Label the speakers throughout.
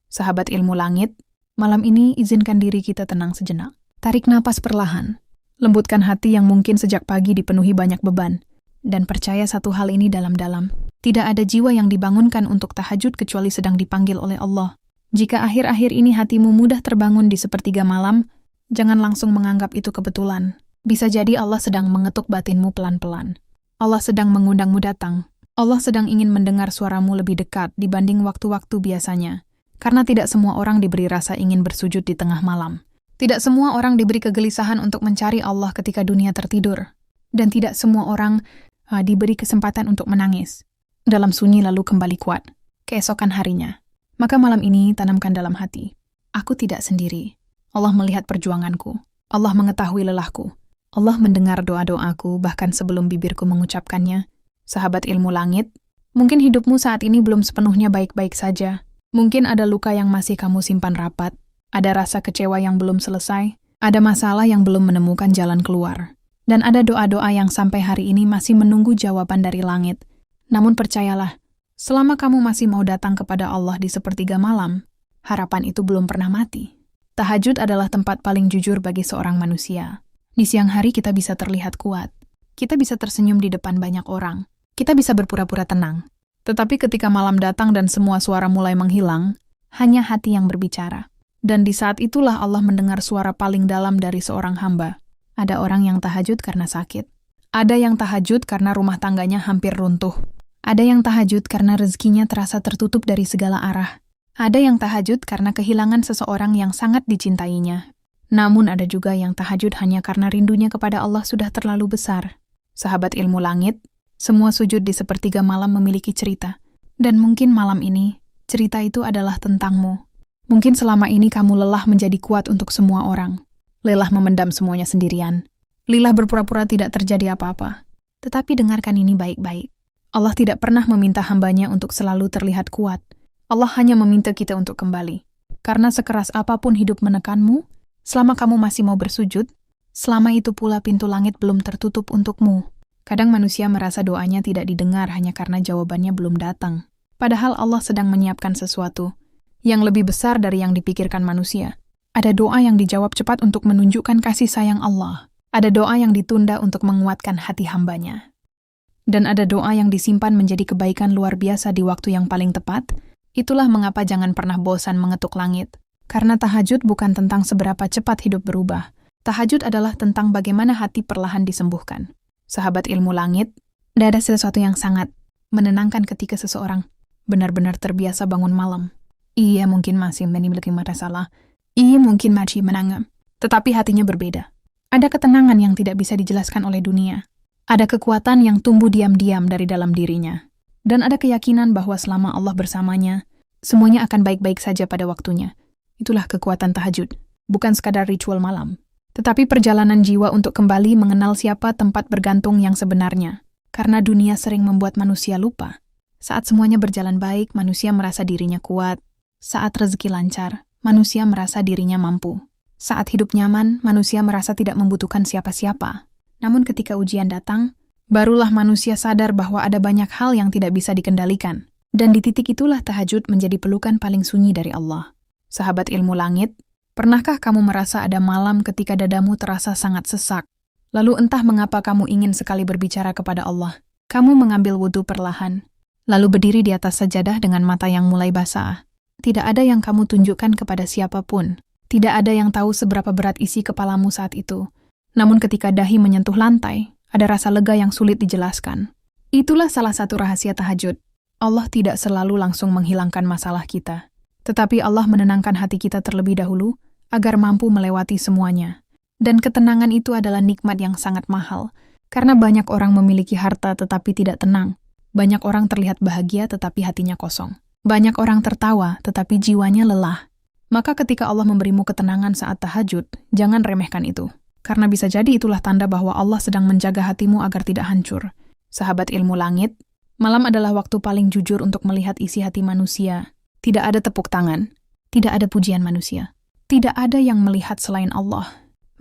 Speaker 1: Sahabat ilmu langit, malam ini izinkan diri kita tenang sejenak. Tarik napas perlahan, lembutkan hati yang mungkin sejak pagi dipenuhi banyak beban, dan percaya satu hal ini dalam-dalam. Tidak ada jiwa yang dibangunkan untuk tahajud kecuali sedang dipanggil oleh Allah. Jika akhir-akhir ini hatimu mudah terbangun di sepertiga malam, jangan langsung menganggap itu kebetulan. Bisa jadi Allah sedang mengetuk batinmu pelan-pelan. Allah sedang mengundangmu datang. Allah sedang ingin mendengar suaramu lebih dekat dibanding waktu-waktu biasanya. Karena tidak semua orang diberi rasa ingin bersujud di tengah malam. Tidak semua orang diberi kegelisahan untuk mencari Allah ketika dunia tertidur. Dan tidak semua orang diberi kesempatan untuk menangis dalam sunyi lalu kembali kuat keesokan harinya. Maka malam ini tanamkan dalam hati, aku tidak sendiri. Allah melihat perjuanganku. Allah mengetahui lelahku. Allah mendengar doa-doaku bahkan sebelum bibirku mengucapkannya. Sahabat ilmu langit, mungkin hidupmu saat ini belum sepenuhnya baik-baik saja. Mungkin ada luka yang masih kamu simpan rapat, ada rasa kecewa yang belum selesai, ada masalah yang belum menemukan jalan keluar, dan ada doa-doa yang sampai hari ini masih menunggu jawaban dari langit. Namun percayalah, selama kamu masih mau datang kepada Allah di sepertiga malam, harapan itu belum pernah mati. Tahajud adalah tempat paling jujur bagi seorang manusia. Di siang hari kita bisa terlihat kuat, kita bisa tersenyum di depan banyak orang, kita bisa berpura-pura tenang. Tetapi ketika malam datang dan semua suara mulai menghilang, hanya hati yang berbicara. Dan di saat itulah Allah mendengar suara paling dalam dari seorang hamba. Ada orang yang tahajud karena sakit. Ada yang tahajud karena rumah tangganya hampir runtuh. Ada yang tahajud karena rezekinya terasa tertutup dari segala arah. Ada yang tahajud karena kehilangan seseorang yang sangat dicintainya. Namun ada juga yang tahajud hanya karena rindunya kepada Allah sudah terlalu besar. Sahabat ilmu langit, semua sujud di sepertiga malam memiliki cerita. Dan mungkin malam ini, cerita itu adalah tentangmu. Mungkin selama ini kamu lelah menjadi kuat untuk semua orang. Lelah memendam semuanya sendirian. Lelah berpura-pura tidak terjadi apa-apa. Tetapi dengarkan ini baik-baik. Allah tidak pernah meminta hambanya untuk selalu terlihat kuat. Allah hanya meminta kita untuk kembali. Karena sekeras apapun hidup menekanmu, selama kamu masih mau bersujud, selama itu pula pintu langit belum tertutup untukmu. Kadang manusia merasa doanya tidak didengar hanya karena jawabannya belum datang. Padahal Allah sedang menyiapkan sesuatu yang lebih besar dari yang dipikirkan manusia. Ada doa yang dijawab cepat untuk menunjukkan kasih sayang Allah. Ada doa yang ditunda untuk menguatkan hati hambanya. Dan ada doa yang disimpan menjadi kebaikan luar biasa di waktu yang paling tepat. Itulah mengapa jangan pernah bosan mengetuk langit. Karena tahajud bukan tentang seberapa cepat hidup berubah. Tahajud adalah tentang bagaimana hati perlahan disembuhkan. Sahabat ilmu langit, ada sesuatu yang sangat menenangkan ketika seseorang benar-benar terbiasa bangun malam. Ia mungkin masih memiliki masalah, ia mungkin masih menangis, tetapi hatinya berbeda. Ada ketenangan yang tidak bisa dijelaskan oleh dunia. Ada kekuatan yang tumbuh diam-diam dari dalam dirinya. Dan ada keyakinan bahwa selama Allah bersamanya, semuanya akan baik-baik saja pada waktunya. Itulah kekuatan tahajud, bukan sekadar ritual malam. Tetapi perjalanan jiwa untuk kembali mengenal siapa tempat bergantung yang sebenarnya. Karena dunia sering membuat manusia lupa. Saat semuanya berjalan baik, manusia merasa dirinya kuat. Saat rezeki lancar, manusia merasa dirinya mampu. Saat hidup nyaman, manusia merasa tidak membutuhkan siapa-siapa. Namun ketika ujian datang, barulah manusia sadar bahwa ada banyak hal yang tidak bisa dikendalikan. Dan di titik itulah tahajud menjadi pelukan paling sunyi dari Allah. Sahabat ilmu langit, pernahkah kamu merasa ada malam ketika dadamu terasa sangat sesak? Lalu entah mengapa kamu ingin sekali berbicara kepada Allah. Kamu mengambil wudhu perlahan, lalu berdiri di atas sajadah dengan mata yang mulai basah. Tidak ada yang kamu tunjukkan kepada siapapun. Tidak ada yang tahu seberapa berat isi kepalamu saat itu. Namun ketika dahi menyentuh lantai, ada rasa lega yang sulit dijelaskan. Itulah salah satu rahasia tahajud. Allah tidak selalu langsung menghilangkan masalah kita. Tetapi Allah menenangkan hati kita terlebih dahulu, agar mampu melewati semuanya. Dan ketenangan itu adalah nikmat yang sangat mahal, karena banyak orang memiliki harta tetapi tidak tenang. Banyak orang terlihat bahagia tetapi hatinya kosong. Banyak orang tertawa tetapi jiwanya lelah. Maka ketika Allah memberimu ketenangan saat tahajud, jangan remehkan itu. Karena bisa jadi itulah tanda bahwa Allah sedang menjaga hatimu agar tidak hancur. Sahabat ilmu langit, malam adalah waktu paling jujur untuk melihat isi hati manusia. Tidak ada tepuk tangan, tidak ada pujian manusia. Tidak ada yang melihat selain Allah.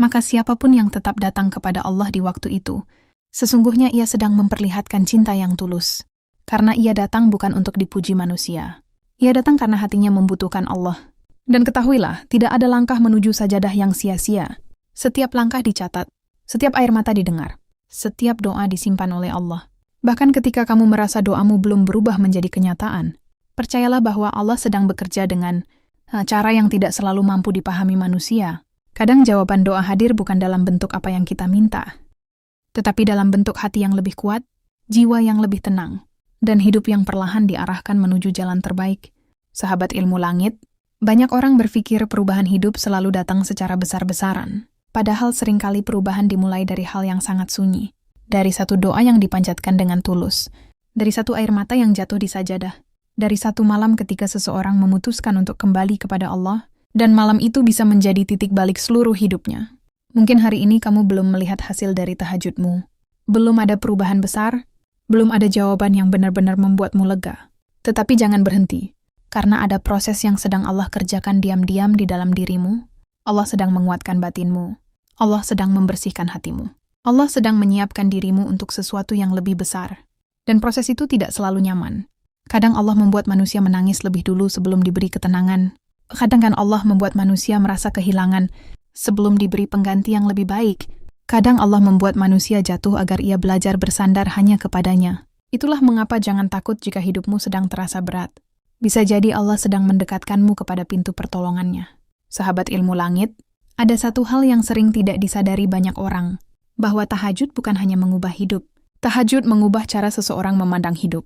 Speaker 1: Maka siapapun yang tetap datang kepada Allah di waktu itu, sesungguhnya ia sedang memperlihatkan cinta yang tulus. Karena ia datang bukan untuk dipuji manusia. Ia datang karena hatinya membutuhkan Allah. Dan ketahuilah, tidak ada langkah menuju sajadah yang sia-sia. Setiap langkah dicatat, setiap air mata didengar, setiap doa disimpan oleh Allah. Bahkan ketika kamu merasa doamu belum berubah menjadi kenyataan, percayalah bahwa Allah sedang bekerja dengan cara yang tidak selalu mampu dipahami manusia. Kadang jawaban doa hadir bukan dalam bentuk apa yang kita minta, tetapi dalam bentuk hati yang lebih kuat, jiwa yang lebih tenang, dan hidup yang perlahan diarahkan menuju jalan terbaik. Sahabat ilmu langit, banyak orang berpikir perubahan hidup selalu datang secara besar-besaran. Padahal seringkali perubahan dimulai dari hal yang sangat sunyi. Dari satu doa yang dipanjatkan dengan tulus. Dari satu air mata yang jatuh di sajadah. Dari satu malam ketika seseorang memutuskan untuk kembali kepada Allah. Dan malam itu bisa menjadi titik balik seluruh hidupnya. Mungkin hari ini kamu belum melihat hasil dari tahajudmu. Belum ada perubahan besar. Belum ada jawaban yang benar-benar membuatmu lega. Tetapi jangan berhenti. Karena ada proses yang sedang Allah kerjakan diam-diam di dalam dirimu. Allah sedang menguatkan batinmu. Allah sedang membersihkan hatimu. Allah sedang menyiapkan dirimu untuk sesuatu yang lebih besar. Dan proses itu tidak selalu nyaman. Kadang Allah membuat manusia menangis lebih dulu sebelum diberi ketenangan. Kadang kan Allah membuat manusia merasa kehilangan sebelum diberi pengganti yang lebih baik. Kadang Allah membuat manusia jatuh agar ia belajar bersandar hanya kepadanya. Itulah mengapa jangan takut jika hidupmu sedang terasa berat. Bisa jadi Allah sedang mendekatkanmu kepada pintu pertolongannya. Sahabat ilmu langit, ada satu hal yang sering tidak disadari banyak orang, bahwa tahajud bukan hanya mengubah hidup. Tahajud mengubah cara seseorang memandang hidup.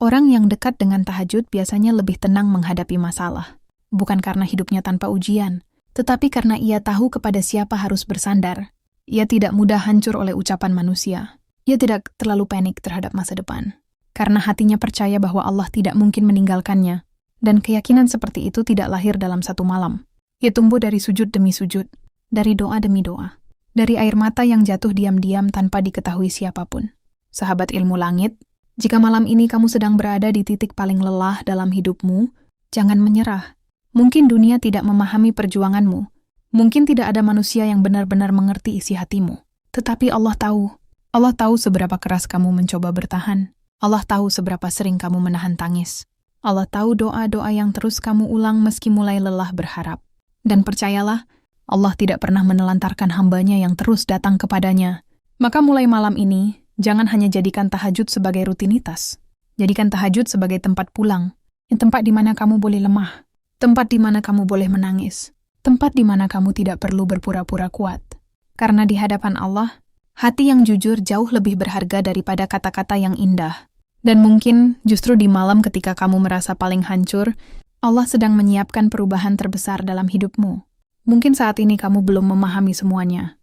Speaker 1: Orang yang dekat dengan tahajud biasanya lebih tenang menghadapi masalah. Bukan karena hidupnya tanpa ujian, tetapi karena ia tahu kepada siapa harus bersandar. Ia tidak mudah hancur oleh ucapan manusia. Ia tidak terlalu panik terhadap masa depan. Karena hatinya percaya bahwa Allah tidak mungkin meninggalkannya. Dan keyakinan seperti itu tidak lahir dalam satu malam. Ia tumbuh dari sujud demi sujud, dari doa demi doa, dari air mata yang jatuh diam-diam tanpa diketahui siapapun. Sahabat ilmu langit, jika malam ini kamu sedang berada di titik paling lelah dalam hidupmu, jangan menyerah. Mungkin dunia tidak memahami perjuanganmu. Mungkin tidak ada manusia yang benar-benar mengerti isi hatimu. Tetapi Allah tahu. Allah tahu seberapa keras kamu mencoba bertahan. Allah tahu seberapa sering kamu menahan tangis. Allah tahu doa-doa yang terus kamu ulang meski mulai lelah berharap. Dan percayalah, Allah tidak pernah menelantarkan hambanya yang terus datang kepadanya. Maka mulai malam ini, jangan hanya jadikan tahajud sebagai rutinitas. Jadikan tahajud sebagai tempat pulang. Tempat di mana kamu boleh lemah. Tempat di mana kamu boleh menangis. Tempat di mana kamu tidak perlu berpura-pura kuat. Karena di hadapan Allah, hati yang jujur jauh lebih berharga daripada kata-kata yang indah. Dan mungkin justru di malam ketika kamu merasa paling hancur, Allah sedang menyiapkan perubahan terbesar dalam hidupmu. Mungkin saat ini kamu belum memahami semuanya.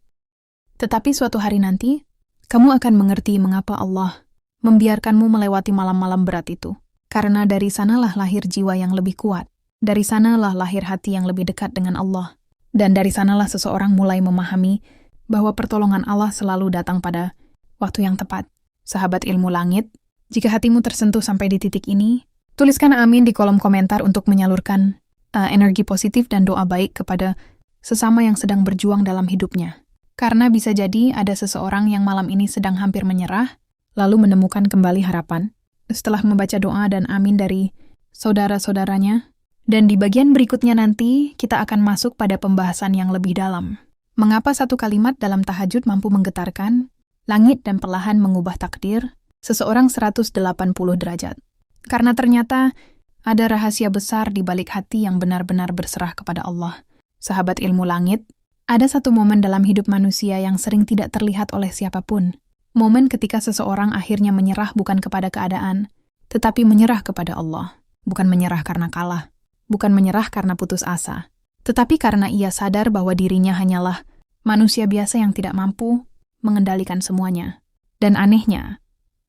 Speaker 1: Tetapi suatu hari nanti, kamu akan mengerti mengapa Allah membiarkanmu melewati malam-malam berat itu. Karena dari sanalah lahir jiwa yang lebih kuat. Dari sanalah lahir hati yang lebih dekat dengan Allah. Dan dari sanalah seseorang mulai memahami bahwa pertolongan Allah selalu datang pada waktu yang tepat. Sahabat ilmu langit, jika hatimu tersentuh sampai di titik ini, tuliskan amin di kolom komentar untuk menyalurkan energi positif dan doa baik kepada sesama yang sedang berjuang dalam hidupnya. Karena bisa jadi ada seseorang yang malam ini sedang hampir menyerah, lalu menemukan kembali harapan. Setelah membaca doa dan amin dari saudara-saudaranya, dan di bagian berikutnya nanti, kita akan masuk pada pembahasan yang lebih dalam. Mengapa satu kalimat dalam tahajud mampu menggetarkan langit dan perlahan mengubah takdir seseorang 180 derajat? Karena ternyata ada rahasia besar di balik hati yang benar-benar berserah kepada Allah. Sahabat ilmu langit, ada satu momen dalam hidup manusia yang sering tidak terlihat oleh siapapun. Momen ketika seseorang akhirnya menyerah bukan kepada keadaan, tetapi menyerah kepada Allah. Bukan menyerah karena kalah. Bukan menyerah karena putus asa, tetapi karena ia sadar bahwa dirinya hanyalah manusia biasa yang tidak mampu mengendalikan semuanya. Dan anehnya,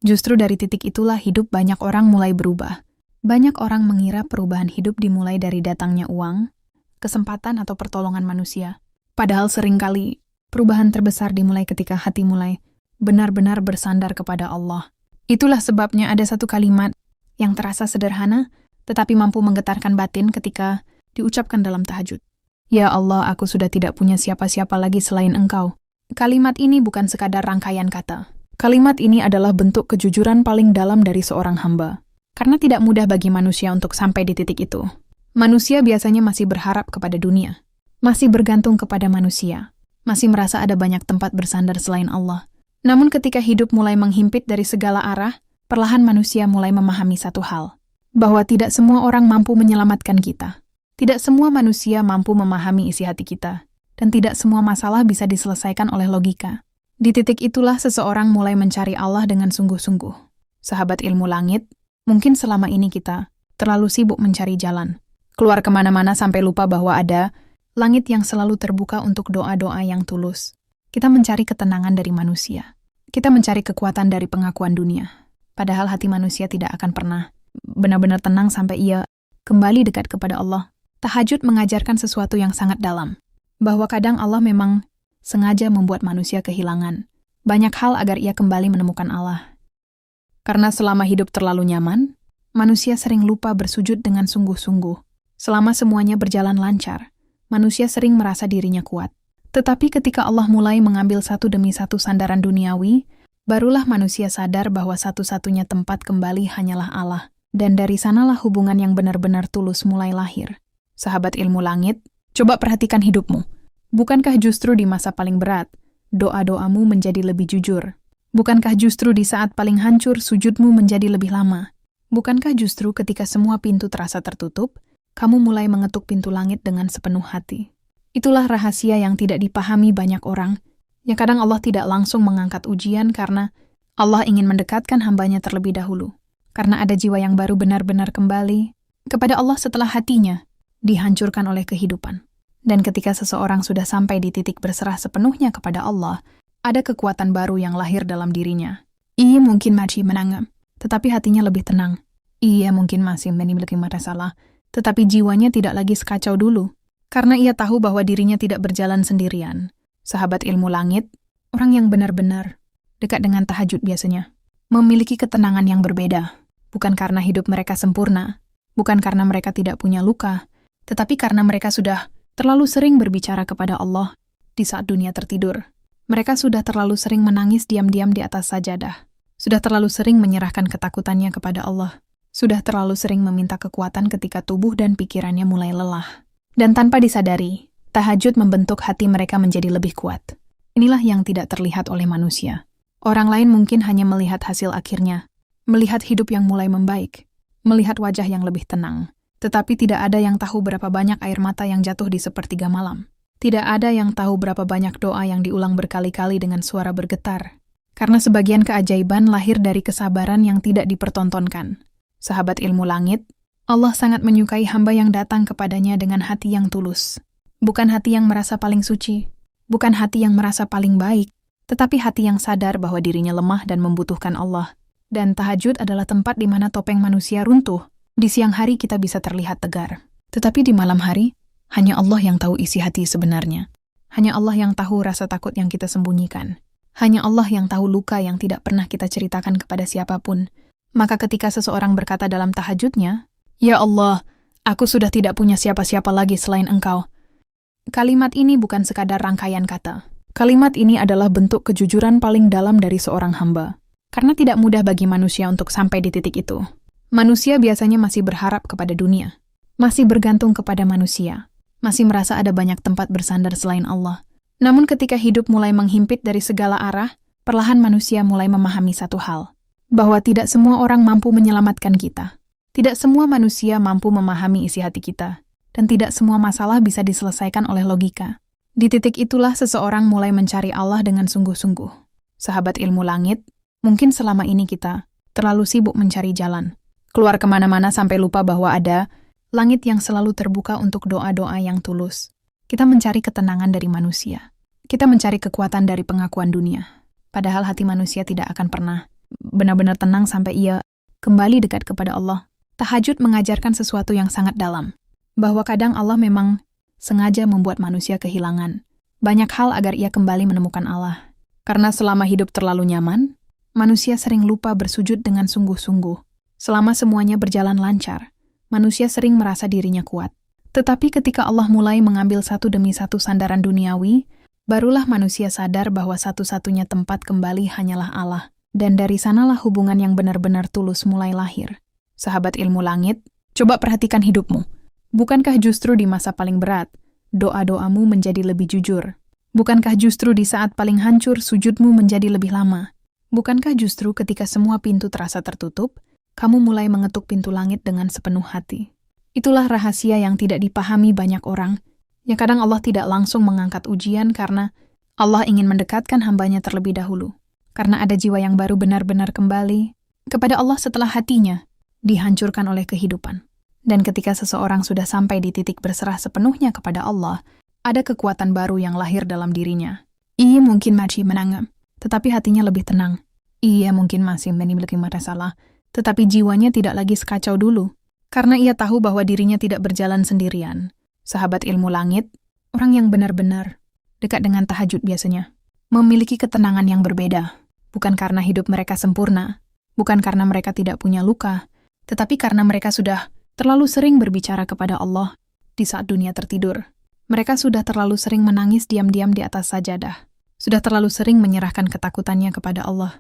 Speaker 1: justru dari titik itulah hidup banyak orang mulai berubah. Banyak orang mengira perubahan hidup dimulai dari datangnya uang, kesempatan atau pertolongan manusia. Padahal seringkali perubahan terbesar dimulai ketika hati mulai benar-benar bersandar kepada Allah. Itulah sebabnya ada satu kalimat yang terasa sederhana, tetapi mampu menggetarkan batin ketika diucapkan dalam tahajud. Ya Allah, aku sudah tidak punya siapa-siapa lagi selain Engkau. Kalimat ini bukan sekadar rangkaian kata. Kalimat ini adalah bentuk kejujuran paling dalam dari seorang hamba. Karena tidak mudah bagi manusia untuk sampai di titik itu. Manusia biasanya masih berharap kepada dunia, masih bergantung kepada manusia, masih merasa ada banyak tempat bersandar selain Allah. Namun ketika hidup mulai menghimpit dari segala arah, perlahan manusia mulai memahami satu hal, bahwa tidak semua orang mampu menyelamatkan kita. Tidak semua manusia mampu memahami isi hati kita, dan tidak semua masalah bisa diselesaikan oleh logika. Di titik itulah seseorang mulai mencari Allah dengan sungguh-sungguh. Sahabat ilmu langit, mungkin selama ini kita terlalu sibuk mencari jalan, keluar kemana-mana sampai lupa bahwa ada langit yang selalu terbuka untuk doa-doa yang tulus. Kita mencari ketenangan dari manusia. Kita mencari kekuatan dari pengakuan dunia. Padahal hati manusia tidak akan pernah benar-benar tenang sampai ia kembali dekat kepada Allah. Tahajud mengajarkan sesuatu yang sangat dalam, bahwa kadang Allah memang sengaja membuat manusia kehilangan banyak hal agar ia kembali menemukan Allah. Karena selama hidup terlalu nyaman, manusia sering lupa bersujud dengan sungguh-sungguh. Selama semuanya berjalan lancar, manusia sering merasa dirinya kuat. Tetapi ketika Allah mulai mengambil satu demi satu sandaran duniawi, barulah manusia sadar bahwa satu-satunya tempat kembali hanyalah Allah. Dan dari sanalah hubungan yang benar-benar tulus mulai lahir. Sahabat ilmu langit, coba perhatikan hidupmu. Bukankah justru di masa paling berat, doa-doamu menjadi lebih jujur? Bukankah justru di saat paling hancur, sujudmu menjadi lebih lama? Bukankah justru ketika semua pintu terasa tertutup, kamu mulai mengetuk pintu langit dengan sepenuh hati? Itulah rahasia yang tidak dipahami banyak orang, yang kadang Allah tidak langsung mengangkat ujian karena Allah ingin mendekatkan hambanya terlebih dahulu. Karena ada jiwa yang baru benar-benar kembali kepada Allah setelah hatinya dihancurkan oleh kehidupan. Dan ketika seseorang sudah sampai di titik berserah sepenuhnya kepada Allah, ada kekuatan baru yang lahir dalam dirinya. Ia mungkin masih menangis, tetapi hatinya lebih tenang. Ia mungkin masih memiliki masalah, tetapi jiwanya tidak lagi sekacau dulu. Karena ia tahu bahwa dirinya tidak berjalan sendirian. Sahabat ilmu langit, orang yang benar-benar dekat dengan tahajud biasanya memiliki ketenangan yang berbeda. Bukan karena hidup mereka sempurna, bukan karena mereka tidak punya luka, tetapi karena mereka sudah terlalu sering berbicara kepada Allah di saat dunia tertidur. Mereka sudah terlalu sering menangis diam-diam di atas sajadah. Sudah terlalu sering menyerahkan ketakutannya kepada Allah. Sudah terlalu sering meminta kekuatan ketika tubuh dan pikirannya mulai lelah. Dan tanpa disadari, tahajud membentuk hati mereka menjadi lebih kuat. Inilah yang tidak terlihat oleh manusia. Orang lain mungkin hanya melihat hasil akhirnya, melihat hidup yang mulai membaik, melihat wajah yang lebih tenang. Tetapi tidak ada yang tahu berapa banyak air mata yang jatuh di sepertiga malam. Tidak ada yang tahu berapa banyak doa yang diulang berkali-kali dengan suara bergetar. Karena sebagian keajaiban lahir dari kesabaran yang tidak dipertontonkan. Sahabat ilmu langit, Allah sangat menyukai hamba yang datang kepadanya dengan hati yang tulus. Bukan hati yang merasa paling suci, bukan hati yang merasa paling baik, tetapi hati yang sadar bahwa dirinya lemah dan membutuhkan Allah. Dan tahajud adalah tempat di mana topeng manusia runtuh. Di siang hari kita bisa terlihat tegar. Tetapi di malam hari, hanya Allah yang tahu isi hati sebenarnya. Hanya Allah yang tahu rasa takut yang kita sembunyikan. Hanya Allah yang tahu luka yang tidak pernah kita ceritakan kepada siapapun. Maka ketika seseorang berkata dalam tahajudnya, "Ya Allah, aku sudah tidak punya siapa-siapa lagi selain Engkau." Kalimat ini bukan sekadar rangkaian kata. Kalimat ini adalah bentuk kejujuran paling dalam dari seorang hamba. Karena tidak mudah bagi manusia untuk sampai di titik itu. Manusia biasanya masih berharap kepada dunia. Masih bergantung kepada manusia. Masih merasa ada banyak tempat bersandar selain Allah. Namun ketika hidup mulai menghimpit dari segala arah, perlahan manusia mulai memahami satu hal. Bahwa tidak semua orang mampu menyelamatkan kita. Tidak semua manusia mampu memahami isi hati kita. Dan tidak semua masalah bisa diselesaikan oleh logika. Di titik itulah seseorang mulai mencari Allah dengan sungguh-sungguh. Sahabat ilmu langit, mungkin selama ini kita terlalu sibuk mencari jalan. Keluar kemana-mana sampai lupa bahwa ada langit yang selalu terbuka untuk doa-doa yang tulus. Kita mencari ketenangan dari manusia. Kita mencari kekuatan dari pengakuan dunia. Padahal hati manusia tidak akan pernah benar-benar tenang sampai ia kembali dekat kepada Allah. Tahajud mengajarkan sesuatu yang sangat dalam. Bahwa kadang Allah memang sengaja membuat manusia kehilangan banyak hal agar ia kembali menemukan Allah. Karena selama hidup terlalu nyaman, manusia sering lupa bersujud dengan sungguh-sungguh. Selama semuanya berjalan lancar, manusia sering merasa dirinya kuat. Tetapi ketika Allah mulai mengambil satu demi satu sandaran duniawi, barulah manusia sadar bahwa satu-satunya tempat kembali hanyalah Allah. Dan dari sanalah hubungan yang benar-benar tulus mulai lahir. Sahabat ilmu langit, coba perhatikan hidupmu. Bukankah justru di masa paling berat, doa-doamu menjadi lebih jujur? Bukankah justru di saat paling hancur, sujudmu menjadi lebih lama? Bukankah justru ketika semua pintu terasa tertutup, kamu mulai mengetuk pintu langit dengan sepenuh hati? Itulah rahasia yang tidak dipahami banyak orang, yang kadang Allah tidak langsung mengangkat ujian karena Allah ingin mendekatkan hambanya terlebih dahulu. Karena ada jiwa yang baru benar-benar kembali kepada Allah setelah hatinya dihancurkan oleh kehidupan. Dan ketika seseorang sudah sampai di titik berserah sepenuhnya kepada Allah, ada kekuatan baru yang lahir dalam dirinya. Ia mungkin masih menangis, tetapi hatinya lebih tenang. Ia mungkin masih memiliki masalah, tetapi jiwanya tidak lagi sekacau dulu. Karena ia tahu bahwa dirinya tidak berjalan sendirian. Sahabat ilmu langit, orang yang benar-benar dekat dengan tahajud biasanya memiliki ketenangan yang berbeda. Bukan karena hidup mereka sempurna, bukan karena mereka tidak punya luka, tetapi karena mereka sudah terlalu sering berbicara kepada Allah di saat dunia tertidur. Mereka sudah terlalu sering menangis diam-diam di atas sajadah. Sudah terlalu sering menyerahkan ketakutannya kepada Allah.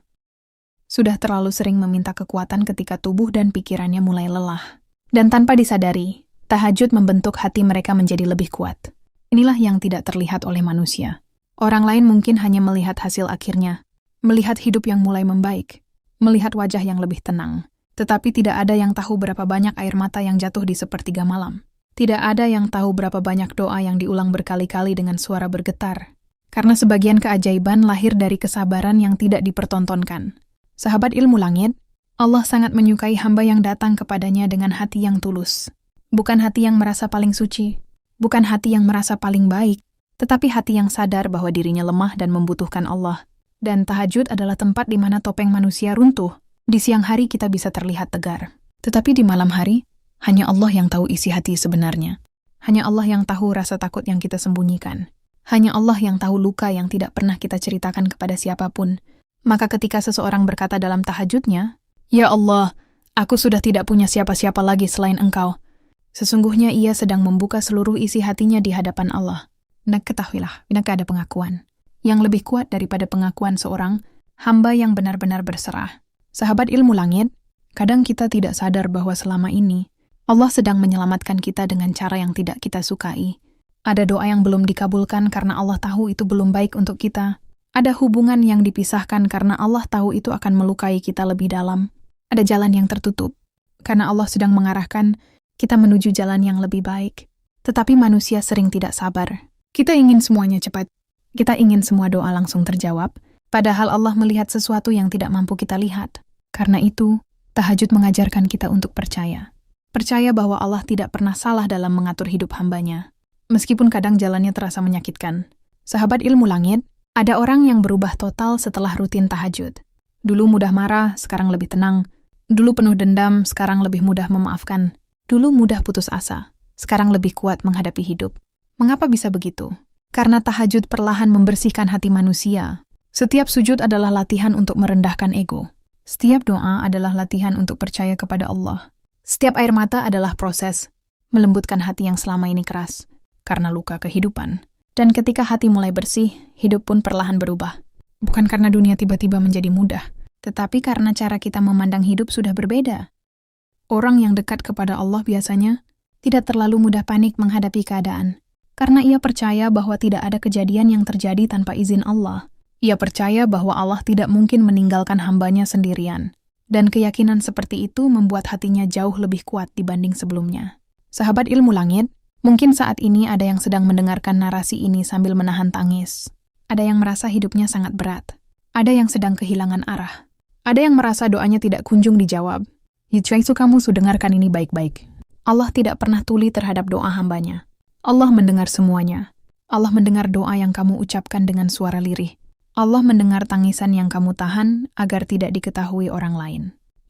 Speaker 1: Sudah terlalu sering meminta kekuatan ketika tubuh dan pikirannya mulai lelah. Dan tanpa disadari, tahajud membentuk hati mereka menjadi lebih kuat. Inilah yang tidak terlihat oleh manusia. Orang lain mungkin hanya melihat hasil akhirnya, melihat hidup yang mulai membaik, melihat wajah yang lebih tenang. Tetapi tidak ada yang tahu berapa banyak air mata yang jatuh di sepertiga malam. Tidak ada yang tahu berapa banyak doa yang diulang berkali-kali dengan suara bergetar. Karena sebagian keajaiban lahir dari kesabaran yang tidak dipertontonkan. Sahabat ilmu langit, Allah sangat menyukai hamba yang datang kepadanya dengan hati yang tulus. Bukan hati yang merasa paling suci, bukan hati yang merasa paling baik, tetapi hati yang sadar bahwa dirinya lemah dan membutuhkan Allah. Dan tahajud adalah tempat di mana topeng manusia runtuh. Di siang hari kita bisa terlihat tegar. Tetapi di malam hari, hanya Allah yang tahu isi hati sebenarnya. Hanya Allah yang tahu rasa takut yang kita sembunyikan. Hanya Allah yang tahu luka yang tidak pernah kita ceritakan kepada siapapun. Maka ketika seseorang berkata dalam tahajudnya, "Ya Allah, aku sudah tidak punya siapa-siapa lagi selain Engkau." Sesungguhnya ia sedang membuka seluruh isi hatinya di hadapan Allah. Dan ketahuilah, binaka ada pengakuan yang lebih kuat daripada pengakuan seorang hamba yang benar-benar berserah. Sahabat ilmu langit, kadang kita tidak sadar bahwa selama ini Allah sedang menyelamatkan kita dengan cara yang tidak kita sukai. Ada doa yang belum dikabulkan karena Allah tahu itu belum baik untuk kita. Ada hubungan yang dipisahkan karena Allah tahu itu akan melukai kita lebih dalam. Ada jalan yang tertutup karena Allah sedang mengarahkan kita menuju jalan yang lebih baik. Tetapi manusia sering tidak sabar. Kita ingin semuanya cepat. Kita ingin semua doa langsung terjawab, padahal Allah melihat sesuatu yang tidak mampu kita lihat. Karena itu, tahajud mengajarkan kita untuk percaya. Percaya bahwa Allah tidak pernah salah dalam mengatur hidup hambanya. Meskipun kadang jalannya terasa menyakitkan. Sahabat ilmu langit, ada orang yang berubah total setelah rutin tahajud. Dulu mudah marah, sekarang lebih tenang. Dulu penuh dendam, sekarang lebih mudah memaafkan. Dulu mudah putus asa, sekarang lebih kuat menghadapi hidup. Mengapa bisa begitu? Karena tahajud perlahan membersihkan hati manusia. Setiap sujud adalah latihan untuk merendahkan ego. Setiap doa adalah latihan untuk percaya kepada Allah. Setiap air mata adalah proses melembutkan hati yang selama ini keras karena luka kehidupan. Dan ketika hati mulai bersih, hidup pun perlahan berubah. Bukan karena dunia tiba-tiba menjadi mudah, tetapi karena cara kita memandang hidup sudah berbeda. Orang yang dekat kepada Allah biasanya tidak terlalu mudah panik menghadapi keadaan, karena ia percaya bahwa tidak ada kejadian yang terjadi tanpa izin Allah. Ia percaya bahwa Allah tidak mungkin meninggalkan hambanya sendirian, dan keyakinan seperti itu membuat hatinya jauh lebih kuat dibanding sebelumnya. Sahabat ilmu langit, mungkin saat ini ada yang sedang mendengarkan narasi ini sambil menahan tangis. Ada yang merasa hidupnya sangat berat. Ada yang sedang kehilangan arah. Ada yang merasa doanya tidak kunjung dijawab. Itu kamu sudah dengarkan ini baik-baik. Allah tidak pernah tuli terhadap doa hambanya. Allah mendengar semuanya. Allah mendengar doa yang kamu ucapkan dengan suara lirih. Allah mendengar tangisan yang kamu tahan agar tidak diketahui orang lain.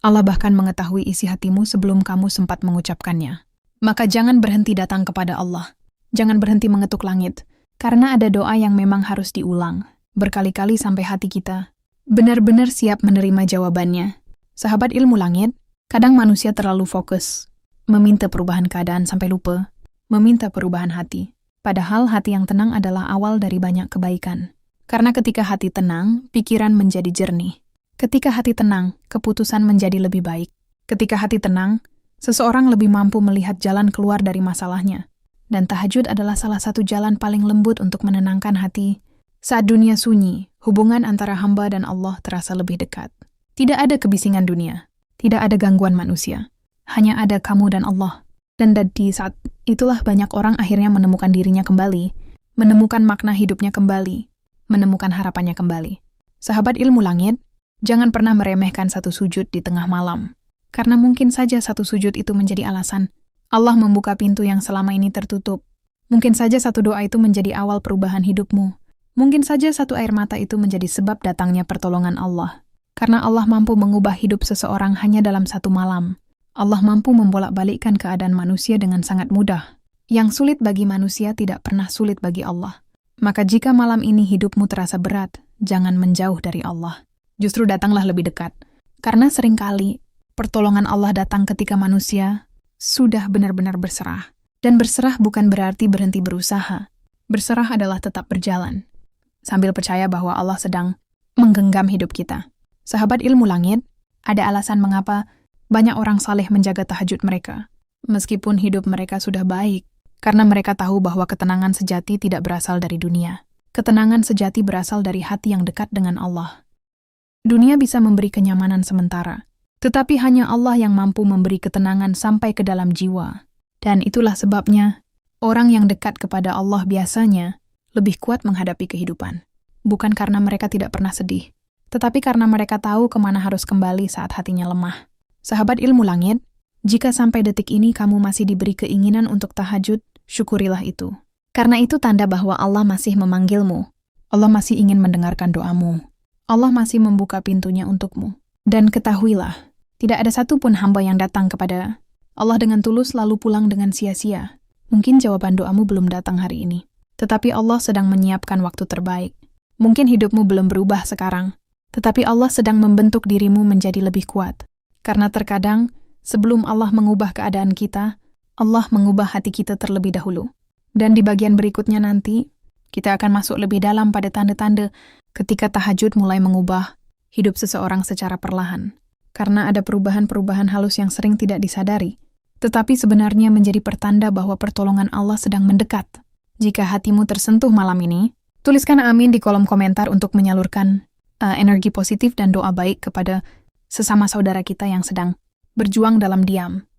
Speaker 1: Allah bahkan mengetahui isi hatimu sebelum kamu sempat mengucapkannya. Maka jangan berhenti datang kepada Allah. Jangan berhenti mengetuk langit. Karena ada doa yang memang harus diulang. Berkali-kali sampai hati kita benar-benar siap menerima jawabannya. Sahabat ilmu langit, kadang manusia terlalu fokus, meminta perubahan keadaan sampai lupa, meminta perubahan hati. Padahal hati yang tenang adalah awal dari banyak kebaikan. Karena ketika hati tenang, pikiran menjadi jernih. Ketika hati tenang, keputusan menjadi lebih baik. Ketika hati tenang, seseorang lebih mampu melihat jalan keluar dari masalahnya. Dan tahajud adalah salah satu jalan paling lembut untuk menenangkan hati. Saat dunia sunyi, hubungan antara hamba dan Allah terasa lebih dekat. Tidak ada kebisingan dunia, tidak ada gangguan manusia. Hanya ada kamu dan Allah. Dan di saat itulah banyak orang akhirnya menemukan dirinya kembali, menemukan makna hidupnya kembali, menemukan harapannya kembali. Sahabat ilmu langit, jangan pernah meremehkan satu sujud di tengah malam. Karena mungkin saja satu sujud itu menjadi alasan Allah membuka pintu yang selama ini tertutup. Mungkin saja satu doa itu menjadi awal perubahan hidupmu. Mungkin saja satu air mata itu menjadi sebab datangnya pertolongan Allah. Karena Allah mampu mengubah hidup seseorang hanya dalam satu malam. Allah mampu membolak-balikkan keadaan manusia dengan sangat mudah. Yang sulit bagi manusia tidak pernah sulit bagi Allah. Maka jika malam ini hidupmu terasa berat, jangan menjauh dari Allah. Justru datanglah lebih dekat. Karena seringkali pertolongan Allah datang ketika manusia sudah benar-benar berserah. Dan berserah bukan berarti berhenti berusaha. Berserah adalah tetap berjalan, sambil percaya bahwa Allah sedang menggenggam hidup kita. Sahabat ilmu langit, ada alasan mengapa banyak orang saleh menjaga tahajud mereka, meskipun hidup mereka sudah baik, karena mereka tahu bahwa ketenangan sejati tidak berasal dari dunia. Ketenangan sejati berasal dari hati yang dekat dengan Allah. Dunia bisa memberi kenyamanan sementara, tetapi hanya Allah yang mampu memberi ketenangan sampai ke dalam jiwa. Dan itulah sebabnya, orang yang dekat kepada Allah biasanya lebih kuat menghadapi kehidupan. Bukan karena mereka tidak pernah sedih, tetapi karena mereka tahu kemana harus kembali saat hatinya lemah. Sahabat ilmu langit, jika sampai detik ini kamu masih diberi keinginan untuk tahajud, syukurilah itu. Karena itu tanda bahwa Allah masih memanggilmu. Allah masih ingin mendengarkan doamu. Allah masih membuka pintunya untukmu. Dan ketahuilah, tidak ada satupun hamba yang datang kepada Allah dengan tulus lalu pulang dengan sia-sia. Mungkin jawaban doamu belum datang hari ini, tetapi Allah sedang menyiapkan waktu terbaik. Mungkin hidupmu belum berubah sekarang, tetapi Allah sedang membentuk dirimu menjadi lebih kuat. Karena terkadang, sebelum Allah mengubah keadaan kita, Allah mengubah hati kita terlebih dahulu. Dan di bagian berikutnya nanti, kita akan masuk lebih dalam pada tanda-tanda ketika tahajud mulai mengubah hidup seseorang secara perlahan. Karena ada perubahan-perubahan halus yang sering tidak disadari, tetapi sebenarnya menjadi pertanda bahwa pertolongan Allah sedang mendekat. Jika hatimu tersentuh malam ini, tuliskan amin di kolom komentar untuk menyalurkan energi positif dan doa baik kepada sesama saudara kita yang sedang berjuang dalam diam.